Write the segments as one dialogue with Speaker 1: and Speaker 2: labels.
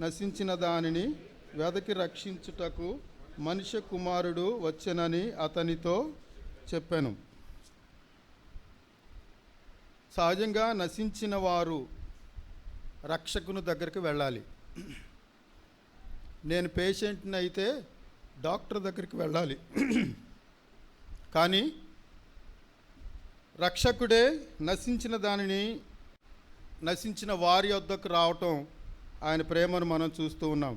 Speaker 1: నశించిన దానిని వెదకి రక్షించుటకు మనుష్య కుమారుడు వచ్చెనని అతనితో చెప్పాను. సహజంగా నశించిన వారు రక్షకుని దగ్గరికి వెళ్ళాలి. నేను పేషెంట్ని అయితే డాక్టర్ దగ్గరికి వెళ్ళాలి. కానీ రక్షకుడే నశించిన వారి వద్దకు రావటం ఆయన ప్రేమను మనం చూస్తూ ఉన్నాం.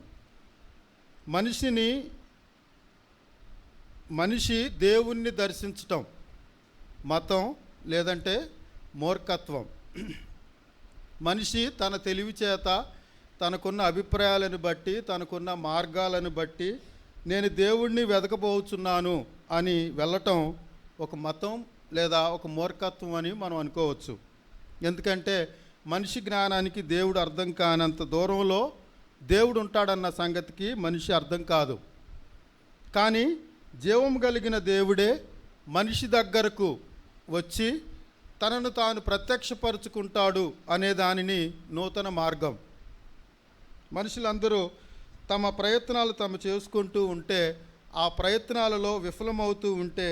Speaker 1: మనిషి దేవుణ్ణి దర్శించటం మతం లేదంటే మూర్ఖత్వం. మనిషి తన తెలివి చేత, తనకున్న అభిప్రాయాలను బట్టి, తనకున్న మార్గాలను బట్టి నేను దేవుణ్ణి వెతకబోచున్నాను అని వెళ్ళటం ఒక మతం లేదా ఒక మూర్ఖత్వం అని మనం అనుకోవచ్చు. ఎందుకంటే మనిషి జ్ఞానానికి దేవుడు అర్థం కానంత దూరంలో దేవుడు ఉంటాడన్న సంగతికి మనిషి అర్థం కాదు. కానీ జీవం కలిగిన దేవుడే మనిషి దగ్గరకు వచ్చి తనను తాను ప్రత్యక్షపరుచుకుంటాడు అనే దానిని నూతన మార్గం. మనుషులందరూ తమ ప్రయత్నాలు తాము చేసుకుంటూ ఉంటే, ఆ ప్రయత్నాలలో విఫలమవుతూ ఉంటే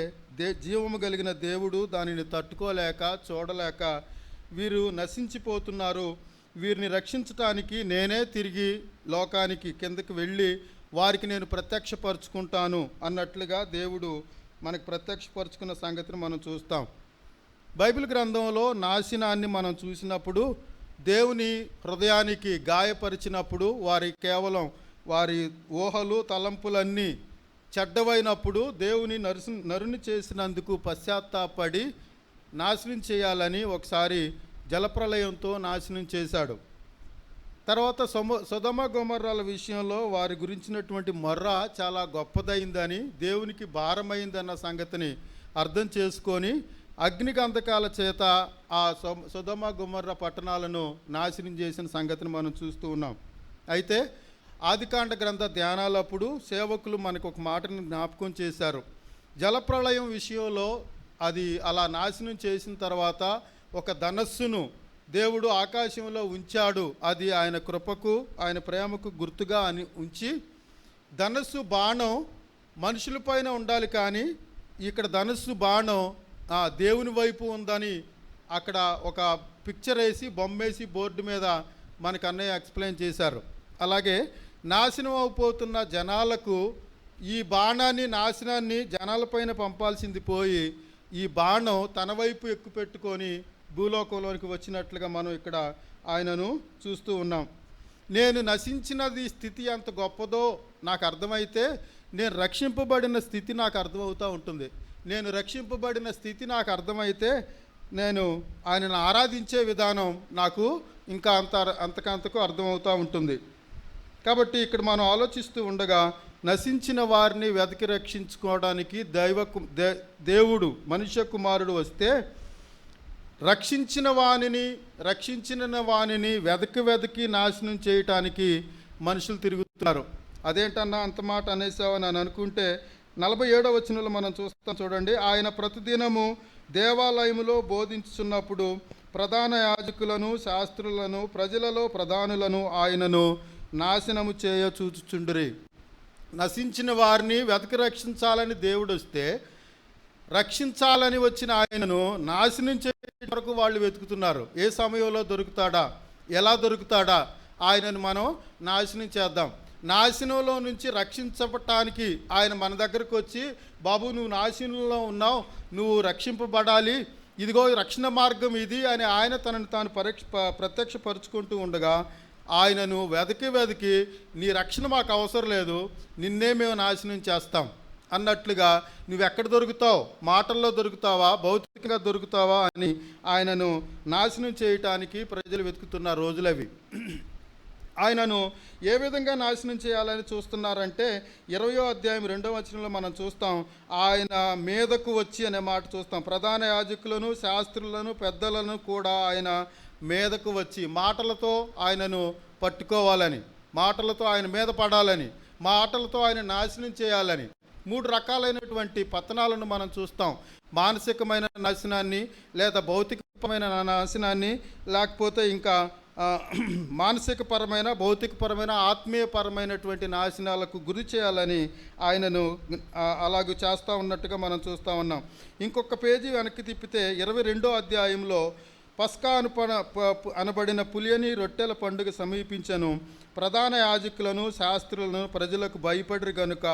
Speaker 1: జీవము కలిగిన దేవుడు దానిని తట్టుకోలేక చూడలేక వీరు నశించిపోతున్నారు, వీరిని రక్షించటానికి నేనే తిరిగి లోకానికి కిందకి వెళ్ళి వారికి నేను ప్రత్యక్షపరుచుకుంటాను అన్నట్లుగా దేవుడు మనకు ప్రత్యక్షపరుచుకున్న సంగతిని మనం చూస్తాం. బైబిల్ గ్రంథంలో నాశనాన్ని మనం చూసినప్పుడు, దేవుని హృదయానికి గాయపరిచినప్పుడు, కేవలం వారి ఊహలు తలంపులన్నీ చెడ్డవైనప్పుడు దేవుని నరుని చేసినందుకు పశ్చాత్తాపడి నాశనం చేయాలని ఒకసారి జలప్రలయంతో నాశనం చేశాడు. తర్వాత సొదొమ గొమొర్రాల విషయంలో వారి గురించినటువంటి మొర్ర చాలా గొప్పదైందని, దేవునికి భారమైందన్న సంగతిని అర్థం చేసుకొని అగ్నిగంధకాల చేత ఆ సొదొమ గొమొర్రా పట్టణాలను నాశనం చేసిన సంగతిని మనం చూస్తూ ఉన్నాం. అయితే ఆదికాండ గ్రంథ ధ్యానాలప్పుడు సేవకులు మనకు ఒక మాటను జ్ఞాపకం చేశారు. జలప్రళయం విషయంలో అది అలా నాశనం చేసిన తర్వాత ఒక ధనస్సును దేవుడు ఆకాశంలో ఉంచాడు. అది ఆయన కృపకు, ఆయన ప్రేమకు గుర్తుగా అని ఉంచి, ధనస్సు బాణం మనుషులపైన ఉండాలి, కానీ ఇక్కడ ధనస్సు బాణం దేవుని వైపు ఉందని అక్కడ ఒక పిక్చర్ వేసి బొమ్మేసి బోర్డు మీద మనకు అన్నయ్య ఎక్స్ప్లెయిన్ చేశారు. అలాగే నాశనం అయిపోతున్న జనాలకు ఈ నాశనాన్ని జనాలపైన పంపాల్సింది పోయి, ఈ బాణం తన వైపు ఎక్కుపెట్టుకొని భూలోకంలోనికి వచ్చినట్లుగా మనం ఇక్కడ ఆయనను చూస్తూ ఉన్నాం. నేను నశించినది స్థితి ఎంత గొప్పదో నాకు అర్థమైతే, నేను రక్షింపబడిన స్థితి నాకు అర్థమవుతూ ఉంటుంది. నేను రక్షింపబడిన స్థితి నాకు అర్థమైతే నేను ఆయనను ఆరాధించే విధానం నాకు ఇంకా అంతకంతకు అర్థమవుతూ ఉంటుంది. కాబట్టి ఇక్కడ మనం ఆలోచిస్తూ ఉండగా, నశించిన వారిని వెతికి రక్షించుకోవడానికి దేవుడు మనుష్య కుమారుడు వస్తే రక్షించిన వానిని వెతికి నాశనం చేయటానికి మనుషులు తిరుగుతున్నారు. అదేంటన్నా అంత మాట అనేసావని అని అనుకుంటే 47వ వచనంలో మనం చూస్తాం చూడండి. ఆయన ప్రతిదినము దేవాలయములో బోధించుచున్నప్పుడు ప్రధాన యాజకులను, శాస్త్రులను, ప్రజలలో ప్రధానులను ఆయనను నాశనము చేయ చూచుచుండిరి. నశించిన వారిని వెతికి రక్షించాలని దేవుడు వస్తే, రక్షించాలని వచ్చిన ఆయనను నాశనం చేసే వరకు వాళ్ళు వెతుకుతున్నారు. ఏ సమయంలో దొరుకుతాడా, ఎలా దొరుకుతాడా, ఆయనను మనం నాశనం చేద్దాం. నాశనంలో నుంచి రక్షించబడటానికి ఆయన మన దగ్గరకు వచ్చి, బాబు నువ్వు నాశనంలో ఉన్నావు, నువ్వు రక్షింపబడాలి, ఇదిగో రక్షణ మార్గం ఇది అని ఆయన తనను తాను ప్రత్యక్షపరుచుకుంటూ ఉండగా, ఆయనను వెతికి నీ రక్షణ మాకు అవసరం లేదు, నిన్నే మేము నాశనం చేస్తాం అన్నట్లుగా, నువ్వెక్కడ దొరుకుతావు, మాటల్లో దొరుకుతావా, భౌతికంగా దొరుకుతావా అని ఆయనను నాశనం చేయటానికి ప్రజలు వెతుకుతున్న రోజులవి. ఆయనను ఏ విధంగా నాశనం చేయాలని చూస్తున్నారంటే 20వ అధ్యాయం 2వ వచనంలో మనం చూస్తాం. ఆయన మీదకు వచ్చి అనే మాట చూస్తాం. ప్రధాన యాజకులను, శాస్త్రులను, పెద్దలను కూడా ఆయన మీదకు వచ్చి మాటలతో ఆయనను పట్టుకోవాలని, మాటలతో ఆయన మీద పడాలని, మాటలతో ఆయన నాశనం చేయాలని 3 రకాలైనటువంటి పతనాలను మనం చూస్తాం. మానసికమైన నాశనాన్ని, లేదా భౌతికమైన నాశనాన్ని, లేకపోతే ఇంకా ఆ, మానసికపరమైన, భౌతికపరమైన, ఆత్మీయపరమైనటువంటి నాశనాలకు గురి చేయాలని ఆయనను అలాగూ చేస్తూ ఉన్నట్టుగా మనం చూస్తూ ఉన్నాం. ఇంకొక పేజీ వెనక్కి తిప్పితే 22వ అధ్యాయంలో పస్కా అనబడిన పులియని రొట్టెల పండుగ సమీపించను. ప్రధాన యాజకులను, శాస్త్రులను ప్రజలకు భయపడరు గనుక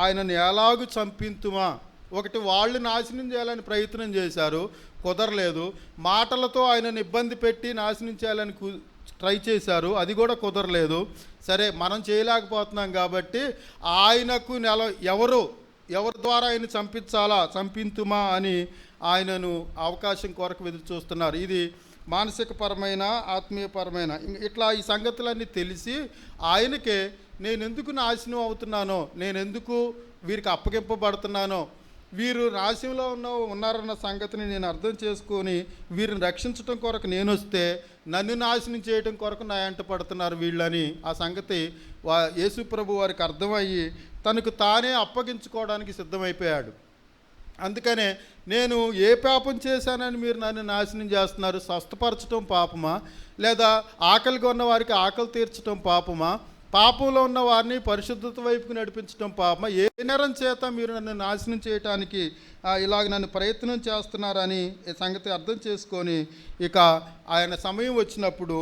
Speaker 1: ఆయనను ఎలాగూ చంపింతుమా. ఒకటి, వాళ్ళు నాశనం చేయాలని ప్రయత్నం చేశారు, కుదరలేదు. మాటలతో ఆయనను ఇబ్బంది పెట్టి నాశనం చేయాలని ట్రై చేశారు, అది కూడా కుదరలేదు. సరే, మనం చేయలేకపోతున్నాం కాబట్టి ఆయనకు ఎవరి ద్వారా ఆయన చంపింతుమా అని ఆయనను అవకాశం కొరకు ఎదురు చూస్తున్నారు. ఇది మానసికపరమైన, ఆత్మీయపరమైన ఇట్లా ఈ సంగతులన్నీ తెలిసి ఆయనకే నేనెందుకు నాశనం అవుతున్నానో, నేనెందుకు వీరికి అప్పగింపబడుతున్నానో, వీరు నాశనంలో ఉన్నారన్న సంగతిని నేను అర్థం చేసుకొని వీరిని రక్షించడం కొరకు నేను వస్తే నన్ను నాశనం చేయడం కొరకు నా వెంట పడుతున్నారు వీళ్ళని ఆ సంగతి యేసు ప్రభు వారికి అర్థమయ్యి తనకు తానే అప్పగించుకోవడానికి సిద్ధమైపోయాడు. అందుకనే నేను ఏ పాపం చేశానని మీరు నన్ను నాశనం చేస్తున్నారు? స్వస్థపరచడం పాపమా, లేదా ఆకలిగా ఉన్న వారికి ఆకలి తీర్చడం పాపమా, పాపంలో ఉన్న వారిని పరిశుద్ధత వైపుకు నడిపించడం పాపమా? ఏ నేరం చేత మీరు నన్ను నాశనం చేయటానికి ఇలాగ నన్ను ప్రయత్నం చేస్తున్నారని ఈ సంగతి అర్థం చేసుకొని ఇక ఆయన సమయం వచ్చినప్పుడు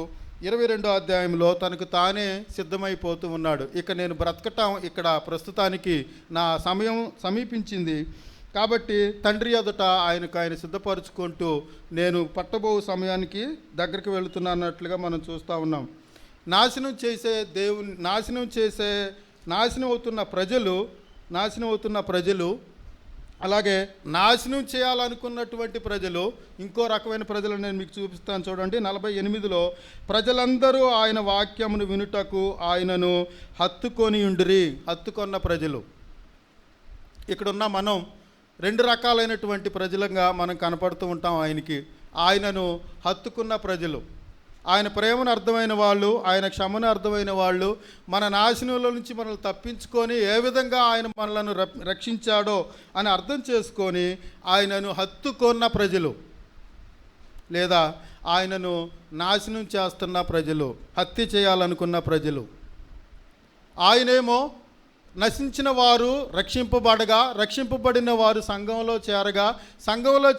Speaker 1: 22వ అధ్యాయంలో తనకు తానే సిద్ధమైపోతూ ఉన్నాడు. ఇక నేను బ్రతకటం ఇక్కడ ప్రస్తుతానికి నా సమయం సమీపించింది కాబట్టి తండ్రి ఎదుట ఆయన సిద్ధపరచుకుంటూ నేను పట్టబో సమయానికి దగ్గరికి వెళుతున్నట్లుగా మనం చూస్తూ ఉన్నాం. నాశనం అవుతున్న ప్రజలు అలాగే నాశనం చేయాలనుకున్నటువంటి ప్రజలు, ఇంకో రకమైన ప్రజలు నేను మీకు చూపిస్తాను చూడండి. 48లో ప్రజలందరూ ఆయన వాక్యమును వినుటకు ఆయనను హత్తుకొన్న ప్రజలు. ఇక్కడున్న మనం 2 రకాలైనటువంటి ప్రజలంగా మనం కనపడుతూ ఉంటాం. ఆయనను హత్తుకున్న ప్రజలు, ఆయన ప్రేమను అర్థమైన వాళ్ళు, ఆయన క్షమను అర్థమైన వాళ్ళు, మన నాశనంలో నుంచి మనల్ని తప్పించుకొని ఏ విధంగా ఆయన మనలను రక్షించాడో అని అర్థం చేసుకొని ఆయనను హత్తుకున్న ప్రజలు, లేదా ఆయనను నాశనం చేస్తున్న ప్రజలు, హత్య చేయాలనుకున్న ప్రజలు. ఆయనేమో నశించిన వారు రక్షింపబడిన వారు సంఘంలో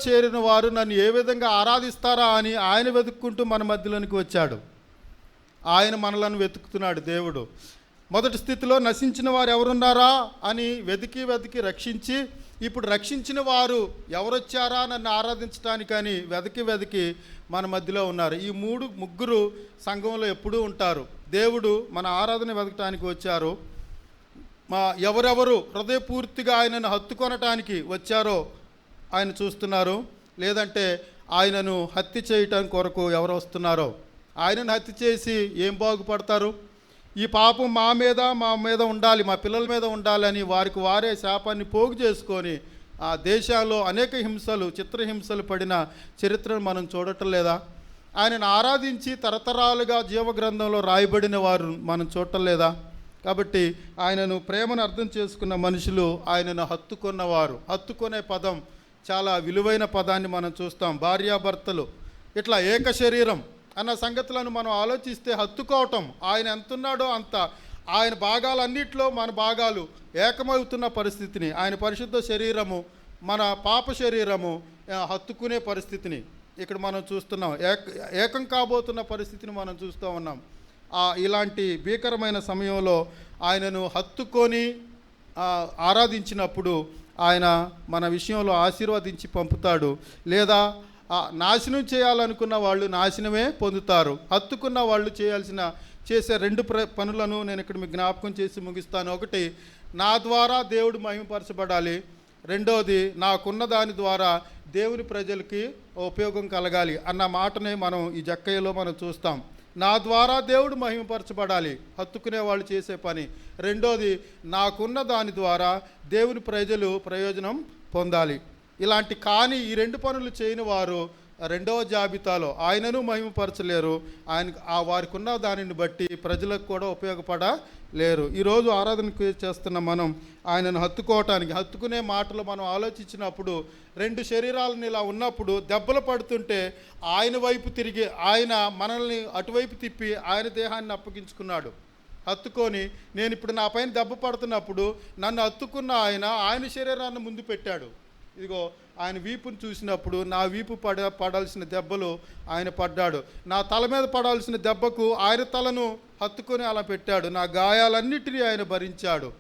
Speaker 1: చేరిన వారు నన్ను ఏ విధంగా ఆరాధిస్తారా అని ఆయన వెతుక్కుంటూ మన మధ్యలోనికి వచ్చాడు. ఆయన మనలను వెతుకుతున్నాడు దేవుడు. మొదటి స్థితిలో నశించిన వారు ఎవరున్నారా అని వెతికి రక్షించి, ఇప్పుడు రక్షించిన వారు ఎవరొచ్చారా నన్ను ఆరాధించడానికని వెతికి మన మధ్యలో ఉన్నారు. ఈ ముగ్గురు సంఘంలో ఎప్పుడూ ఉంటారు. దేవుడు మన ఆరాధన వెతకటానికి వచ్చారు. ఎవరెవరు హృదయపూర్తిగా ఆయనను హత్తుకొనటానికి వచ్చారో ఆయన చూస్తున్నారు. లేదంటే ఆయనను హత్య చేయటం కొరకు ఎవరు వస్తున్నారో, ఆయనను హత్య చేసి ఏం బాగుపడతారు? ఈ పాపం మా మీద ఉండాలి, మా పిల్లల మీద ఉండాలని వారే శాపాన్ని పోగు చేసుకొని ఆ దేశాల్లో అనేక చిత్రహింసలు పడిన చరిత్రను మనం చూడటం లేదా? ఆయనను ఆరాధించి తరతరాలుగా జీవగ్రంథంలో రాయబడిన వారు మనం చూడటం లేదా? కాబట్టి ఆయనను ప్రేమను అర్థం చేసుకున్న మనుషులు ఆయనను హత్తుకునే పదం చాలా విలువైన పదాన్ని మనం చూస్తాం. భార్యాభర్తలు ఇట్లా ఏక శరీరం అన్న సంగతులను మనం ఆలోచిస్తే హత్తుకోవటం, ఆయన ఎంతున్నాడో అంత, ఆయన భాగాలన్నిట్లో మన భాగాలు ఏకమవుతున్న పరిస్థితిని, ఆయన పరిశుద్ధ శరీరము మన పాప శరీరము హత్తుకునే పరిస్థితిని ఇక్కడ మనం చూస్తున్నాం. ఏకం కాబోతున్న పరిస్థితిని మనం చూస్తూ ఉన్నాం. ఇలాంటి భీకరమైన సమయంలో ఆయనను హత్తుకొని ఆరాధించినప్పుడు ఆయన మన విషయంలో ఆశీర్వదించి పంపుతాడు. లేదా నాశనం చేయాలనుకున్న వాళ్ళు నాశనమే పొందుతారు. హత్తుకున్న వాళ్ళు చేసే 2 పనులను నేను ఇక్కడ మీకు జ్ఞాపకం చేసి ముగిస్తాను. ఒకటి, నా ద్వారా దేవుడు మహిమపరచబడాలి. రెండోది, నాకున్న దాని ద్వారా దేవుని ప్రజలకి ఉపయోగం కలగాలి అన్న మాటనే మనం ఈ జక్కయ్యలో మనం చూస్తాం. నా ద్వారా దేవుడు మహిమపరచబడాలి, హత్తుకునే వాళ్ళు చేసే పని. రెండోది, నాకున్న దాని ద్వారా దేవుని ప్రజలు ప్రయోజనం పొందాలి. ఈ 2 పనులు చేయని వారు రెండవ జాబితాలో ఆయనను మహిమపరచలేరు. ఆయన వారికి ఉన్న దానిని బట్టి ప్రజలకు కూడా ఉపయోగపడలేరు. ఈరోజు ఆరాధనకు చేస్తున్న మనం ఆయనను హత్తుకునే మాటలు మనం ఆలోచించినప్పుడు, రెండు శరీరాలను ఇలా ఉన్నప్పుడు దెబ్బలు పడుతుంటే ఆయన వైపు తిరిగి ఆయన మనల్ని అటువైపు తిప్పి ఆయన దేహాన్ని అప్పగించుకున్నాడు. హత్తుకొని నేను ఇప్పుడు నా పైన దెబ్బ పడుతున్నప్పుడు నన్ను హత్తుకున్న ఆయన శరీరాన్ని ముందు పెట్టాడు. ఇదిగో ఆయన వీపును చూసినప్పుడు నా వీపు పడాల్సిన దెబ్బలు ఆయన పడ్డాడు. నా తల మీద పడాల్సిన దెబ్బకు ఆయన తలను హత్తుకొని అలా పెట్టాడు. నా గాయాలన్నిటినీ ఆయన భరించాడు.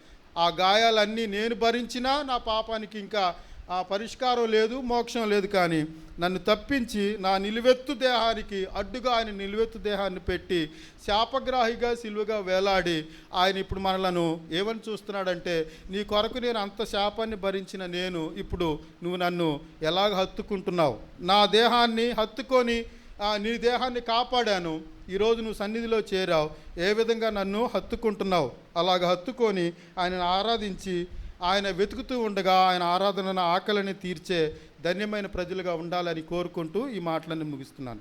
Speaker 1: ఆ గాయాలన్నీ నేను భరించినా నా పాపానికి ఇంకా ఆ పరిష్కారం లేదు, మోక్షం లేదు. కానీ నన్ను తప్పించి నా నిలువెత్తు దేహానికి అడ్డుగా ఆయన నిలువెత్తు దేహాన్ని పెట్టి శాపగ్రాహిగా సిలువగా వేలాడి ఆయన ఇప్పుడు మనలను ఏమని చూస్తున్నాడంటే, నీ కొరకు నేను అంత శాపాన్ని భరించిన నేను ఇప్పుడు నువ్వు నన్ను ఎలాగ హత్తుకుంటున్నావు, నా దేహాన్ని హత్తుకొని నీ దేహాన్ని కాపాడాను, ఈరోజు నువ్వు సన్నిధిలో చేరావు, ఏ విధంగా నన్ను హత్తుకుంటున్నావు. అలాగ హత్తుకొని ఆయనను ఆరాధించి ఆయన వెతుకుతూ ఉండగా ఆయన ఆరాధన ఆకలిని తీర్చే ధన్యమైన ప్రజలుగా ఉండాలని కోరుకుంటూ ఈ మాటలను ముగిస్తున్నాను.